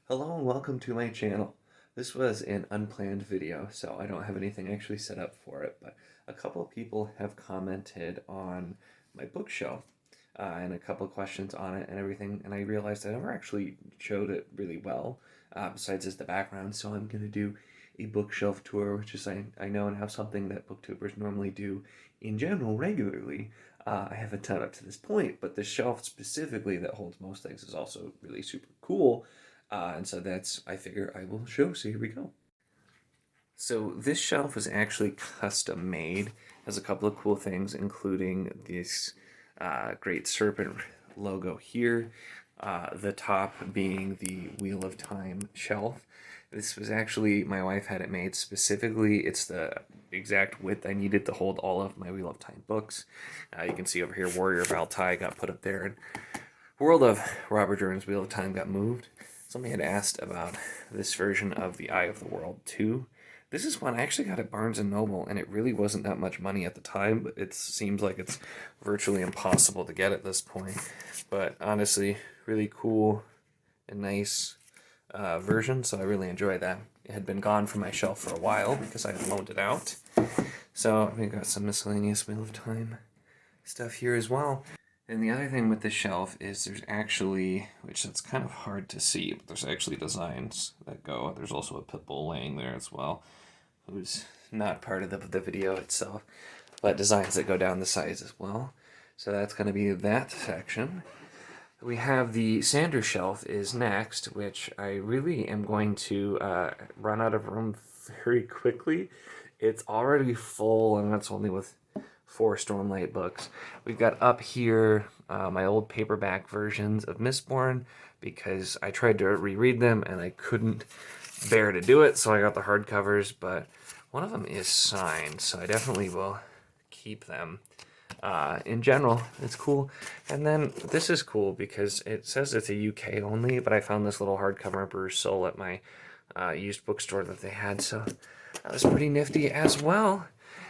Hello and welcome to my channel. This was an unplanned video, so I don't have anything actually set up for it, but a couple of people have commented on my bookshelf and a couple of questions on it and everything, and I realized I never actually showed it really well, besides just the background, so I'm going to do a bookshelf tour, which is, I know now something that booktubers normally do in general regularly. I haven't done up to this point, but the shelf specifically that holds most things is also really super cool. And so I figure I will show, so here we go. So this shelf is actually custom made. Has a couple of cool things, including this Great Serpent logo here. The top being the Wheel of Time shelf. This was actually, my wife had it made specifically. It's the exact width I needed to hold all of my Wheel of Time books. You can see over here, Warrior of Altai got put up there, and World of Robert Jordan's Wheel of Time got moved. Somebody had asked about this version of The Eye of the World 2. This is one I actually got at Barnes & Noble, and it really wasn't that much money at the time, but it seems like it's virtually impossible to get at this point. But honestly, really cool and nice version, so I really enjoy that. It had been gone from my shelf for a while because I had loaned it out. So we got some miscellaneous Wheel of Time stuff here as well. And the other thing with this shelf is there's actually, which it's kind of hard to see, but there's actually designs that go. There's also a pit bull laying there as well, who's not part of the video itself, but designs that go down the sides as well. So that's going to be that section. We have the sander shelf is next, which I really am going to run out of room very quickly. It's already full, and that's only with 4 Stormlight books. We've got up here my old paperback versions of Mistborn, because I tried to reread them and I couldn't bear to do it, so I got the hardcovers, but one of them is signed, so I definitely will keep them. In general, it's cool. And then this is cool because it says it's a UK only, but I found this little hardcover Bruce Soul at my used bookstore that they had, so that was pretty nifty as well.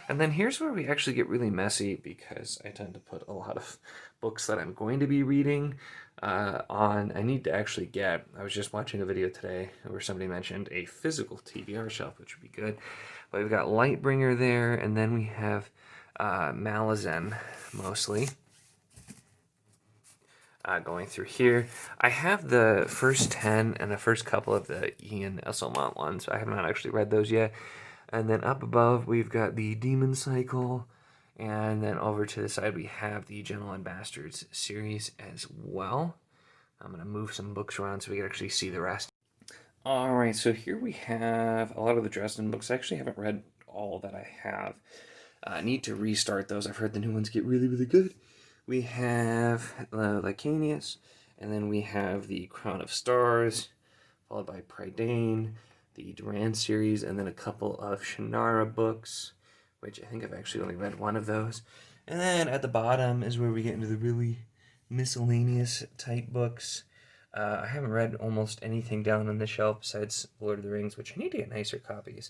And then here's where we actually get really messy, because I tend to put a lot of books that I'm going to be reading on. I need to actually get, I was just watching a video today where somebody mentioned a physical TBR shelf, which would be good. But we've got Lightbringer there, and then we have Malazan mostly. Going through here, I have the first 10 and the first couple of the Ian Esselmont ones. I have not actually read those yet. And then up above, we've got the Demon Cycle. And then over to the side, we have the Gentlemen Bastards series as well. I'm going to move some books around so we can actually see the rest. Alright, so here we have a lot of the Dresden books. I actually haven't read all that I have. I need to restart those. I've heard the new ones get really, really good. We have Licanius, and then we have the Crown of Stars, followed by Prydain, the Duran series, and then a couple of Shannara books, which I think I've actually only read one of those. And then at the bottom is where we get into the really miscellaneous type books. I haven't read almost anything down on the shelf besides Lord of the Rings, which I need to get nicer copies.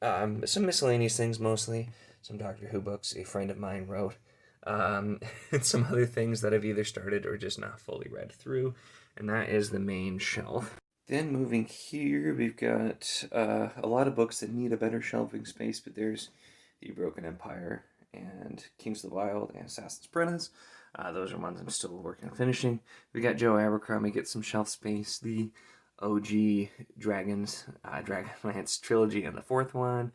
Some miscellaneous things mostly. Some Doctor Who books a friend of mine wrote. And some other things that I've either started or just not fully read through. And that is the main shelf. Then moving here, we've got a lot of books that need a better shelving space, but there's The Broken Empire and Kings of the Wild and Assassin's Apprentice. Those are ones I'm still working on finishing. We got Joe Abercrombie get some shelf space. The OG Dragonlance trilogy and the 4th one.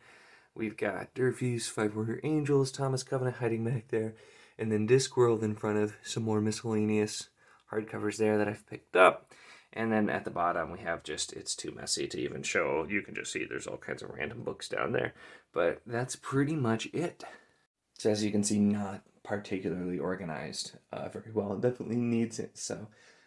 We've got Durfee's Five Warrior Angels, Thomas Covenant hiding back there, and then Discworld in front of some more miscellaneous hardcovers there that I've picked up. And then at the bottom we have just, it's too messy to even show. You can just see there's all kinds of random books down there. But that's pretty much it. So as you can see, not particularly organized very well. It definitely needs it. So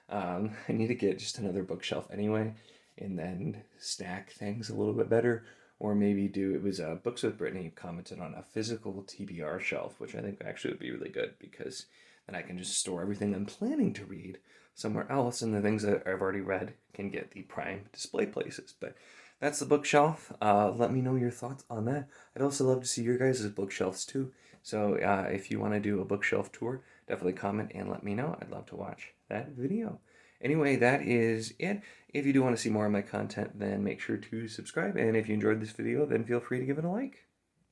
I need to get just another bookshelf anyway, and then stack things a little bit better. Or maybe do, it was Books with Brittany commented on a physical TBR shelf, which I think actually would be really good, because then I can just store everything I'm planning to read somewhere else, and the things that I've already read can get the prime display places. But that's the bookshelf. Let me know your thoughts on that. I'd also love to see your guys' bookshelves too. So if you want to do a bookshelf tour, definitely comment and let me know. I'd love to watch that video. Anyway, that is it. If you do want to see more of my content, then make sure to subscribe. And if you enjoyed this video, then feel free to give it a like.